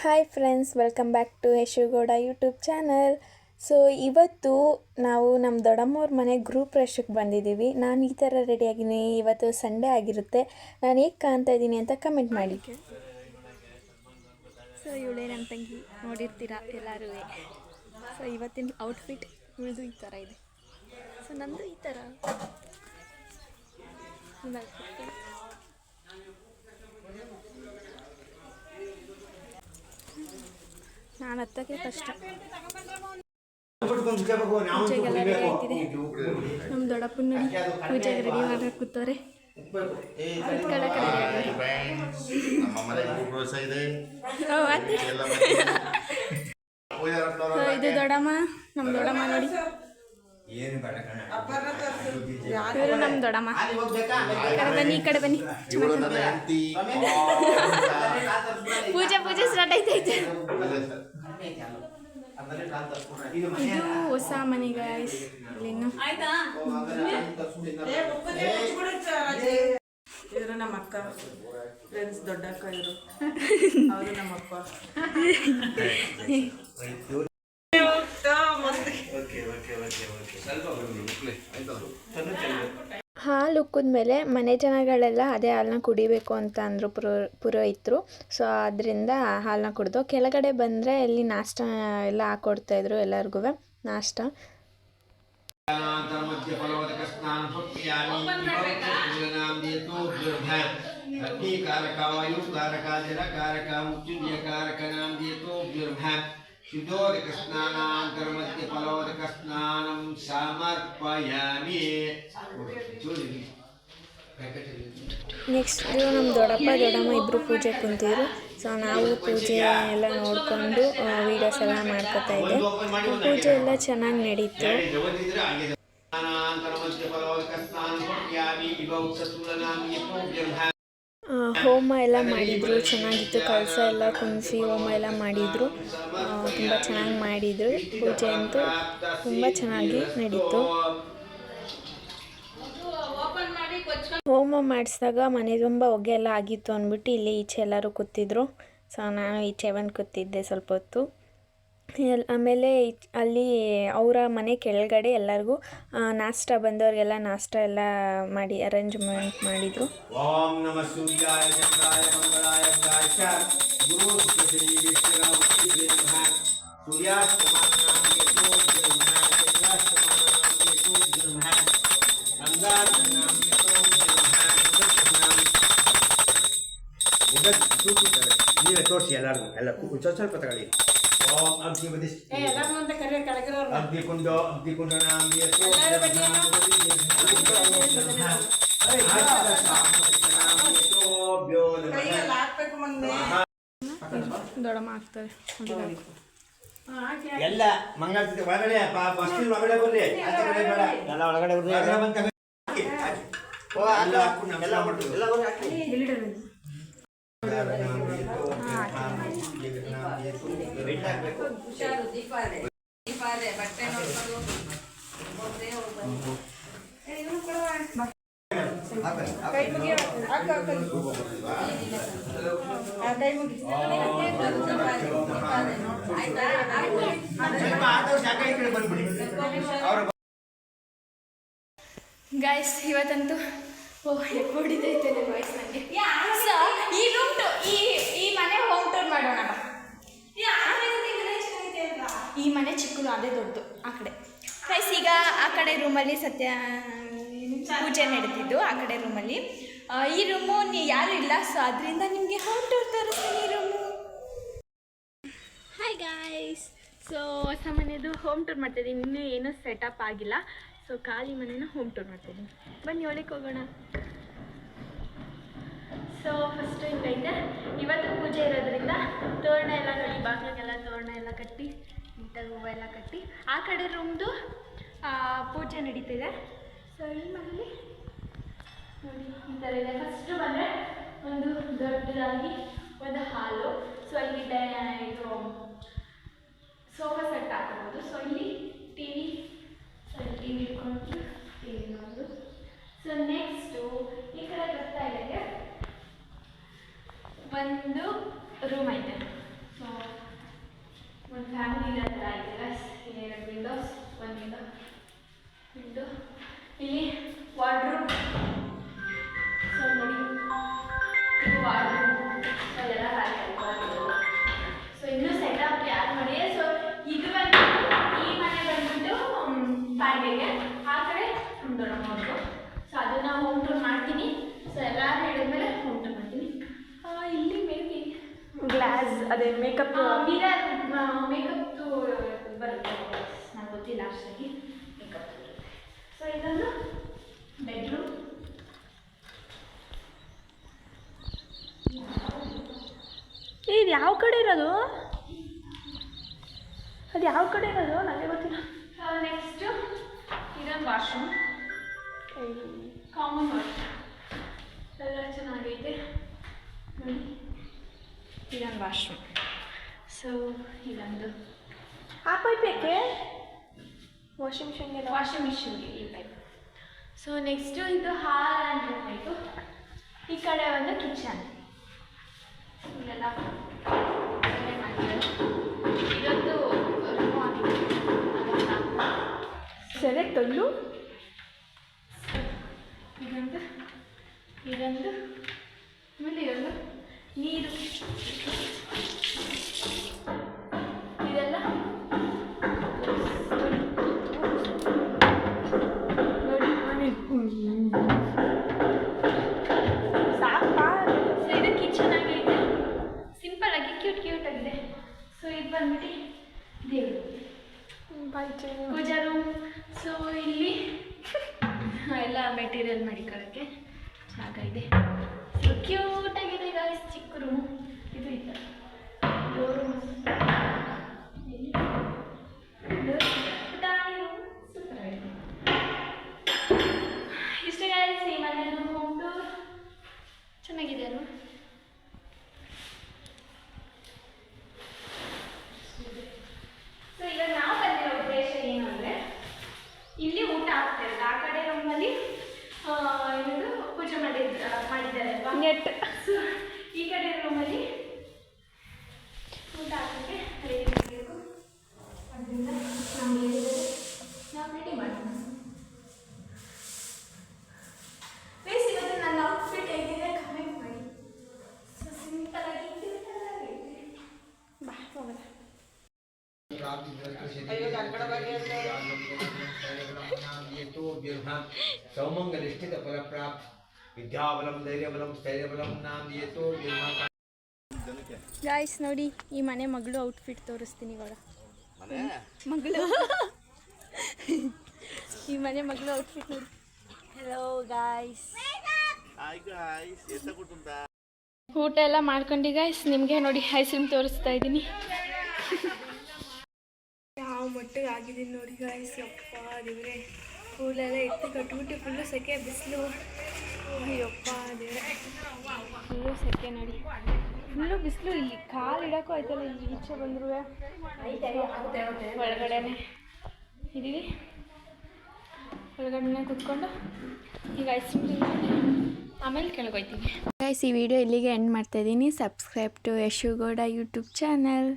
Hi friends, welcome back to Yashu Gowda YouTube channel. So ಇವತ್ತು ನಾವು ನಮ್ಮ ದೊಡ್ಡಮ್ಮವ್ರ ಮನೆ ಗ್ರೂಪ್ ರಶಕ್ಕೆ ಬಂದಿದ್ದೀವಿ. ನಾನು ಈ ಥರ ರೆಡಿಯಾಗಿದ್ದೀನಿ. ಇವತ್ತು ಸಂಡೇ ಆಗಿರುತ್ತೆ. ನಾನು ಹೇಗೆ ಕಾಣ್ತಾ ಇದ್ದೀನಿ ಅಂತ ಕಮೆಂಟ್ ಮಾಡಿ. ಸೊ ಇವಳೇ ನನ್ನ ತಂಗಿ, ನೋಡಿರ್ತೀರ ಎಲ್ಲರೂ. ಸೊ ಇವತ್ತಿನ ಔಟ್ಫಿಟ್ ಇವಳದು ಈ ಥರ ಇದೆ. ಸೊ ನಂದು ಈ ಥರ ನಾನು ಹತ್ತಕ್ಕೆ ಕಷ್ಟ. ಪೂಜೆಗೆಲ್ಲ ರೆಡಿ ಆಯ್ತಿದೆ. ನಮ್ಮ ದೊಡ್ಡಪ್ಪನ ನೋಡಿ ಪೂಜೆಗೆ ರೆಡಿ ಮಾಡಿ ಕೂತವ್ರೆ. ಇದು ದೊಡ್ಡಮ್ಮ, ನಮ್ಮ ದೊಡ್ಡಮ್ಮ ನೋಡಿ. ಇವರು ನಮ್ಮ ದೊಡ್ಡಮ್ಮ. ಬನ್ನಿ, ಈ ಕಡೆ ಬನ್ನಿ. ಪೂಜೆ ಸ್ಟಾರ್ಟ್ ಐತೆ. ಇದು ಹೊಸ ಮನೆ ಗೈಸ್. ಇವರು ನಮ್ಮ ಅಕ್ಕ ಫ್ರೆಂಡ್ಸ್, ದೊಡ್ಡ ಅಕ್ಕ ಇವರು. ಅವರು ನಮ್ಮ ಅಪ್ಪ. ಹಾಲು ಉಕ್ಕಿದ್ಮೇಲೆ ಮನೆ ಜನಗಳೆಲ್ಲ ಅದೇ ಹಾಲನ್ನ ಕುಡಿಬೇಕು ಅಂತ ಅಂದರು ಪುರೋಹಿತರು. ಸೊ ಅದರಿಂದ ಹಾಲನ್ನ ಕುಡಿದು ಕೆಳಗಡೆ ಬಂದರೆ ಇಲ್ಲಿ ನಾಷ್ಟ ಎಲ್ಲ ಹಾಕ್ಕೊಡ್ತಾಯಿದ್ರು ಎಲ್ಲರಿಗೂ ನಾಷ್ಟ. ನೆಕ್ಸ್ಟ್ ನಮ್ಮ ದೊಡ್ಡಪ್ಪ ದೊಡ್ಡಮ್ಮ ಇಬ್ಬರು ಪೂಜೆ ಕುಂತಿದ್ರು. ಸೊ ನಾವು ಪೂಜೆ ಎಲ್ಲ ನೋಡಿಕೊಂಡು ವೀಡಿಯೋಸ್ ಎಲ್ಲ ಮಾಡ್ಕೊತಾ ಇದ್ದೆ. ಪೂಜೆ ಎಲ್ಲ ಚೆನ್ನಾಗಿ ನಡೀತು. ಹೋಮ ಎಲ್ಲ ಮಾಡಿದರು, ಚೆನ್ನಾಗಿತ್ತು. ಕಳಸ ಎಲ್ಲ ಕುಣಿಸಿ ಹೋಮ ಎಲ್ಲ ಮಾಡಿದರು. ತುಂಬ ಚೆನ್ನಾಗಿ ಮಾಡಿದರು. ಪೂಜೆ ಅಂತೂ ತುಂಬ ಚೆನ್ನಾಗಿ ನಡೀತು. ಹೋಮ ಮಾಡಿಸಿದಾಗ ಮನೆ ತುಂಬ ಹೊಗೆ ಎಲ್ಲ ಆಗಿತ್ತು ಅಂದ್ಬಿಟ್ಟು ಇಲ್ಲಿ ಈಚೆ ಎಲ್ಲರೂ ಕೂತಿದ್ರು. ಸೊ ನಾನು ಈಚೆ ಬಂದು ಕೂತಿದ್ದೆ ಸ್ವಲ್ಪ ಹೊತ್ತು. ಆಮೇಲೆ ಅಲ್ಲಿ ಅವರ ಮನೆ ಕೆಳಗಡೆ ಎಲ್ಲರಿಗೂ ನಾಷ್ಟ ಬಂದವ್ರಿಗೆಲ್ಲ ನಾಷ್ಟ ಎಲ್ಲ ಮಾಡಿ ಅರೇಂಜ್ಮೆಂಟ್ ಮಾಡಿದರು. ಓಂ ನಮಃ ಸೂರ್ಯಾಯ ಚಂದ್ರಾಯ ಮಂಗಳಾಯ ಬುಧಾಯ ಗುರು ನೀವೇ ತೋರಿಸಿ ಎಲ್ಲರಿಗೂ ಎಲ್ಲ ಸ್ವಲ್ಪ ತಗೊಳ್ಳಿ. ಓಂ ಅಗ್ನಿ ಅಗ್ನಿಕುಂಡೋ ಅಗ್ನಿಕುಂಡನಾಂಬಿಯ ದೊಡ್ಡಮ್ಮ ಆಗ್ತದೆ ಎಲ್ಲ ಮಂಗಳ ಒಳಗಡೆ ಒಳಗಡೆ ಬರ್ರಿ, ಎಲ್ಲ ಒಳಗಡೆ ಬರ್ರಿ. ಗೈಸ್, ಇವತ್ತಂತೂ ಹೊಡಿತೈತೆ ವಾಯ್ಸ್ ನನಗೆ. ಸೊ ಈ ರೂಮ್ ಈ ಮನೆ ಹೋಮ್ ಟೂರ್ ಮಾಡೋಣ. ಈ ಮನೆ ಚಿಕ್ಕದು, ಅದೇ ದೊಡ್ಡದು ಆ ಕಡೆ. ಗೈಸ್, ಈಗ ಆ ಕಡೆ ರೂಮಲ್ಲಿ ಪೂಜೆ ನಡೀತಿದ್ದು. ಆ ಕಡೆ ರೂಮಲ್ಲಿ ಈ ರೂಮು ಯಾರೂ ಇಲ್ಲ. ಸೊ ಅದರಿಂದ ನಿಮಗೆ ಹೋಮ್ ಟೂರ್ ತೋರಿಸ್ತೀನಿ ಈ ರೂಮು. ಹಾಯ್ ಗಾಯ್ಸ್, ಸೊ ಹೊಸ ಮನೆಯದು ಹೋಮ್ ಟೂರ್ ಮಾಡ್ತಾಯಿದ್ದೀನಿ. ಇನ್ನೂ ಏನೂ ಸೆಟಪ್ ಆಗಿಲ್ಲ. ಸೊ ಖಾಲಿ ಮನೇನ ಹೋಮ್ ಟೂರ್ ಮಾಡ್ತಾಯಿದ್ದೀನಿ. ಬನ್ನಿ ಒಳಗೆ ಹೋಗೋಣ. ಸೊ ಫಸ್ಟು ಹಿಂಗೈತೆ. ಇವತ್ತು ಪೂಜೆ ಇರೋದ್ರಿಂದ ತೋರಣ ಎಲ್ಲ ನೋಡಿ, ಬಾಗಿಲಿಗೆಲ್ಲ ತೋರಣ ಎಲ್ಲ ಕಟ್ಟಿ, ನೀಟಾಗಿ ಹೂವು ಎಲ್ಲ ಕಟ್ಟಿ. ಆ ಕಡೆ ರೂಮ್ದು ಪೂಜೆ ನಡೀತಿದೆ. ಸೊ ಈ ಮನೇಲಿ ನೋಡಿ ಈ ಥರ ಇದೆ. ಫಸ್ಟು ಬಂದರೆ ಒಂದು ದೊಡ್ಡದಾಗಿ ಒಂದು ಹಾಲು. ಸೊ ಇಲ್ಲಿ ಇದು ಸೋಫಾ ಸೆಟ್ ಹಾಕೋಬೋದು. ಸೊ ಇಲ್ಲಿ ಟಿ ವಿ ಇಟ್ಕೊಂಡು ಟಿ ವಿ ನೋಡೋದು. ಸೊ ನೆಕ್ಸ್ಟು ಈ ಕಡೆ ಬರ್ತಾ ಇದೆ ಒಂದು ರೂಮ್ ಐತೆ. ಸೊ ಒಂದು ಫ್ಯಾಮಿಲಿ ಇರೋ ಥರ ಆಯ್ತಲ್ಲ. 2 ವಿಂಡೋಸ್, 1 ವಿಂಡೋ, ಇಲ್ಲಿ ವಾರ್ಡ್ರೋಬ್. ಸೊ ನೋಡಿ, ಇದು ವಾರ್ಡ್ರೋಬ್. ಸೊ ಎಲ್ಲ ಹಾಕಿದ್ದಾರೆ. ಸೊ ಇನ್ನೂ ಸೆಟಪ್ ಯಾರು ಮಾಡಿ. ಸೊ ಇದು ಬಂದ್ಬಿಟ್ಟು ಈ ಮನೆ ಬಂದ್ಬಿಟ್ಟು ಬಾಡಿಗೆಗೆ, ಆ ಕಡೆ ದೊಡ್ಡಮ್ಮವ್ರದ್ದು. ಸೊ ಅದನ್ನ ಹೋಮ್ ಟೂರ್ ಮಾಡ್ತೀನಿ. ಸೊ ಎಲ್ಲರೂ ಹೇಳಿದ್ಮೇಲೆ ಹೋಮ್ ಟೂರ್ ಮಾಡ್ತೀನಿ. ಇಲ್ಲಿ ಮೇಬಿ ಗ್ಲಾಸ್ ಅದೇ ಮೇಕಪ್ ಮಿರರ್ ಮೇಕಪ್ದು ಬರುತ್ತೆ, ನಂಗೆ ಗೊತ್ತಿಲ್ಲ ಅಷ್ಟಾಗಿ ಮೇಕಪ್ ಬರುತ್ತೆ. ಸೊ ಇದೊಂದು ಬೆಡ್ರೂಮ್. ಇದು ಯಾವ ಕಡೆ ಇರೋದು? ಅದು ಯಾವ ಕಡೆ ಇರೋದು ನನಗೆ ಗೊತ್ತಿಲ್ಲ. ನೆಕ್ಸ್ಟು ಇದೊಂದು ವಾಶ್ರೂಮ್, ಕಾಮನ್ ವಾಶ್ರೂಮ್. ಎಲ್ಲ ಚೆನ್ನಾಗೈತೆ ನೋಡಿ. ಇದೊಂದು ವಾಶ್ರೂಮ್. ಸೊ ಇದೊಂದು ಆ ಪೈಪ್ ಯಾಕೆ? ವಾಷಿಂಗ್ ಮಿಷನ್ಗೆ ವಾಷಿಂಗ್ ಮಿಷಿನ್ಗೆ ಈ ಟೈಪ್. ಸೊ ನೆಕ್ಸ್ಟು ಇದು ಹಾಲ್ ಆ್ಯಂಡ್ ರೂಮ್ ಆಯಿತು. ಈ ಕಡೆ ಒಂದು ಕಿಚನ್. ಇಲ್ಲೆಲ್ಲ ಮಾಡಿದ್ದಾರೆ. ಇದೊಂದು ರೂಮ್ ಆಗಿದೆ. ಸರಿ ತೊಲ್ಲು. ಇದೊಂದು ಆಮೇಲೆ ಇದೊಂದು ನೀರು. ಇದೆಲ್ಲ ಸಾಕಾ? ಸೊ ಇದು ಕಿಚನ್ ಆಗೈತೆ, ಸಿಂಪಲ್ ಆಗಿ ಕ್ಯೂಟ್ ಆಗಿದೆ. ಸೊ ಇದು ಬಂದ್ಬಿಟ್ಟು ದೇವರು ಪೂಜಾ ರೂಮ್. ಸೊ ಇಲ್ಲಿ ಎಲ್ಲ ಮೆಟೀರಿಯಲ್ ಮಡಿಕೊಳ್ಳೋಕ್ಕೆ ಜಾಗ ಇದೆ. ಸೊ ಕ್ಯೂಟ್ ಆಗಿದೆ ಗಾಯ್ಸ್, ಚಿಕ್ಕ ರೂಮು. ಇದು ಇಲ್ಲ ರೂಮ್, ಸೂಪರ್ ಆಗಿದೆ. ಇಷ್ಟೇ ಗಾಯ್ಸ್ ಈ ಮನೆಯದು ಹೋಮ್ ಟೂರ್. ಚೆನ್ನಾಗಿದೆ ಅಲ್ವಾ? ಸೊ ಈಗ ನಾವು ಬಂದಿರೋ ಉದ್ದೇಶ ಏನು ಅಂದರೆ, ಇಲ್ಲಿ ಊಟ ಆಗ್ತಾ ಇರೋದು. ಆ ಕಡೆ ರೂಮಲ್ಲಿ ಇದು ಪೂಜೆ ಮಾಡಿದ್ದಾರೆ ಅಲ್ವಾ, ನೆಟ್. ಸೊ ಈ ಕಡೆ ರೂಮಲ್ಲಿ ಊಟ ಹಾಕೋಕ್ಕೆ ರೆಡಿ ಮಾಡಬೇಕು. ಅದರಿಂದ ನಾವು ಹೇಳಿದರೆ ನಾವು ರೆಡಿ ಮಾಡೋಣ. ಬೇಸ್ ಇವತ್ತು ನನ್ನ ಔಟ್ಫಿಟ್ ಹೇಗಿದೆ ಕಮೆಂಟ್ ಮಾಡಿ. ಸೊ ಸಿಂಪಲ್ ಆಗಿ ಬಾ ಹೋಗೋಣ. ಸೌಮಂಗಲಿಷ್ಠಿತ ಫಲಪ್ರಾಪ್ತಿ ವಿದ್ಯಾಬಲಂ ಧೈರ್ಯಬಲಂ ಸ್ಥೈರ್ಯಬಲಂ ನಾಂ ಯೇತೋ ಗಾಯ್ಸ್ ನೋಡಿ, ಈ ಮನೆ ಮಗಳು ಔಟ್ಫಿಟ್ ತೋರಿಸ್ತೀನಿ ಇವಾಗ. ಮಗಳು ಈ ಮನೆ ಮಗಳು ಔಟ್ಫಿಟ್ ನೋಡಿ. Hello guys. ಊಟ ಎಲ್ಲ ಮಾಡ್ಕೊಂಡು ಗಾಯ್ಸ್ ನಿಮಗೆ ನೋಡಿ ಐಸ್ ಕ್ರೀಮ್ ತೋರಿಸ್ತಾ ಇದ್ದೀನಿ. ಯಾವ ಮಟ್ಟಿಗೆ ಆಗಿದ್ದೀನಿ ನೋಡಿ ಗಾಯ್ಸ್. ಯಪ್ಪ ದೇವ್ರೆ, ಫುಲ್ಲೆಲ್ಲ ಎತ್ತಿ ಕಟ್ಬಿಟ್ಟು ಫುಲ್ಲು ಸೆಕೆ, ಬಿಸಿಲು. ಅಯ್ಯಪ್ಪ ದೇವ್ರೆ, ಫುಲ್ಲು ಸೆಕೆ ನೋಡಿ, ಫುಲ್ಲು ಬಿಸಿಲು. ಇಲ್ಲಿ ಕಾಲು ಇಡೋಕ್ಕೂ ಆಯ್ತಲ್ಲ, ಇಲ್ಲಿ ಈಚೆ ಬಂದ್ರು ಒಳಗಡೆನೆ ಇದ್ದೀವಿ. ಒಳಗಡೆ ಕುತ್ಕೊಂಡು ಈಗ ಐಸ್ ಕ್ರೀಮ್ ತಿಂದ್ಕೊಂಡು ಆಮೇಲೆ ಕೆಳಗೋಯ್ತೀವಿ. ಗೈಸ್ ಈ ವಿಡಿಯೋ ಇಲ್ಲಿಗೆ ಎಂಡ್ ಮಾಡ್ತಾಯಿದ್ದೀನಿ. Subscribe to Yashu Gowda YouTube channel.